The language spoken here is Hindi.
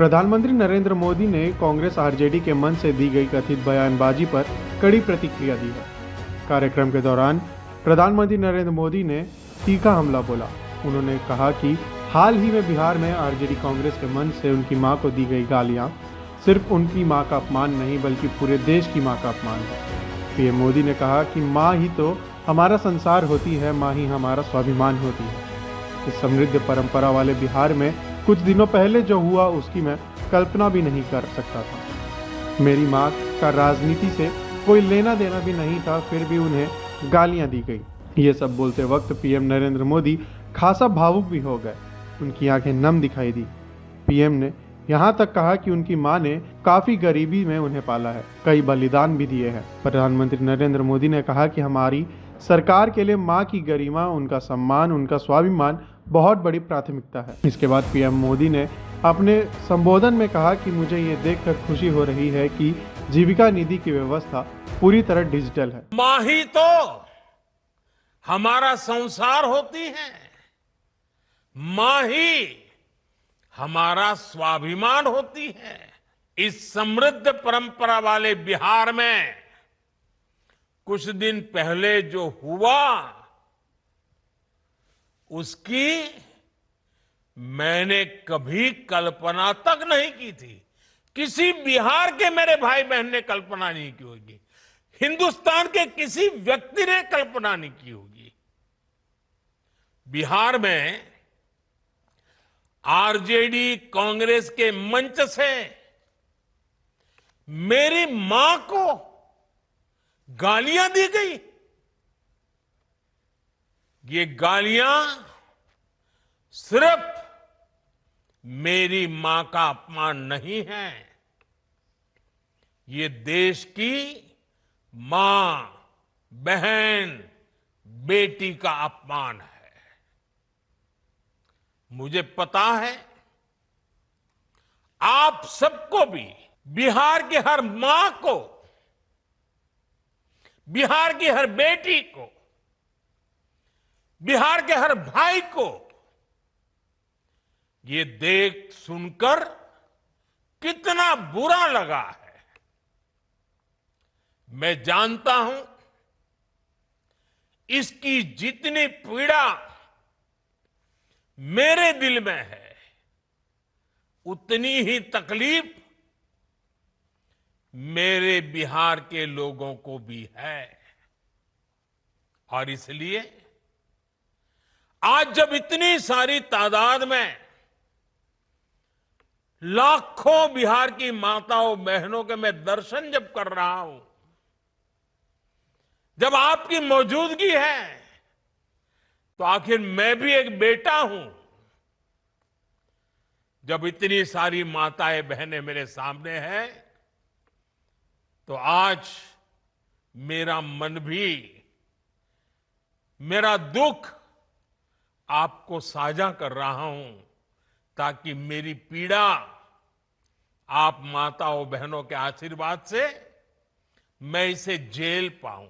प्रधानमंत्री नरेंद्र मोदी ने कांग्रेस आरजेडी के मंच से दी गई कथित बयानबाजी पर कड़ी प्रतिक्रिया दी है। कार्यक्रम के दौरान प्रधानमंत्री नरेंद्र मोदी ने तीखा हमला बोला। उन्होंने कहा कि हाल ही में बिहार में आरजेडी कांग्रेस के मंच से उनकी मां को दी गई गालियां सिर्फ उनकी मां का अपमान नहीं बल्कि पूरे देश की मां का अपमान है। पीएम मोदी ने कहा कि मां ही तो हमारा संसार होती है, मां ही हमारा स्वाभिमान होती है। इस समृद्ध परंपरा वाले बिहार में कुछ दिनों पहले जो हुआ उसकी मैं कल्पना भी नहीं कर सकता था। मेरी मां का राजनीति से कोई लेना देना भी नहीं था, फिर भी उन्हें गालियां दी गई। ये सब बोलते वक्त पीएम नरेंद्र मोदी खासा भावुक भी हो गए। उनकी आंखें नम दिखाई दी। पीएम ने यहाँ तक कहा कि उनकी मां ने काफी गरीबी में उन्हें पाला है, कई बलिदान भी दिए हैं। प्रधानमंत्री नरेंद्र मोदी ने कहा कि हमारी सरकार के लिए मां की गरिमा, उनका सम्मान, उनका स्वाभिमान बहुत बड़ी प्राथमिकता है। इसके बाद पीएम मोदी ने अपने संबोधन में कहा कि मुझे ये देखकर खुशी हो रही है कि जीविका निधि की व्यवस्था पूरी तरह डिजिटल है। मां ही तो हमारा संसार होती है, मां ही हमारा स्वाभिमान होती है। इस समृद्ध परंपरा वाले बिहार में कुछ दिन पहले जो हुआ उसकी मैंने कभी कल्पना तक नहीं की थी। किसी बिहार के मेरे भाई बहन ने कल्पना नहीं की होगी, हिंदुस्तान के किसी व्यक्ति ने कल्पना नहीं की होगी। बिहार में आरजेडी कांग्रेस के मंच से मेरी मां को गालियां दी गई। ये गालियां सिर्फ मेरी मां का अपमान नहीं है, ये देश की मां, बहन, बेटी का अपमान है। मुझे पता है आप सबको भी, बिहार की हर मां को, बिहार की हर बेटी को, बिहार के हर भाई को ये देख सुनकर कितना बुरा लगा है। मैं जानता हूं इसकी जितनी पीड़ा मेरे दिल में है उतनी ही तकलीफ मेरे बिहार के लोगों को भी है। और इसलिए आज जब इतनी सारी तादाद में लाखों बिहार की माताओं बहनों के मैं दर्शन जब कर रहा हूं, जब आपकी मौजूदगी है, तो आखिर मैं भी एक बेटा हूं। जब इतनी सारी माताएं बहनें मेरे सामने हैं, तो आज मेरा मन भी, मेरा दुख आपको साझा कर रहा हूं, ताकि मेरी पीड़ा आप माताओं बहनों के आशीर्वाद से मैं इसे झेल पाऊं।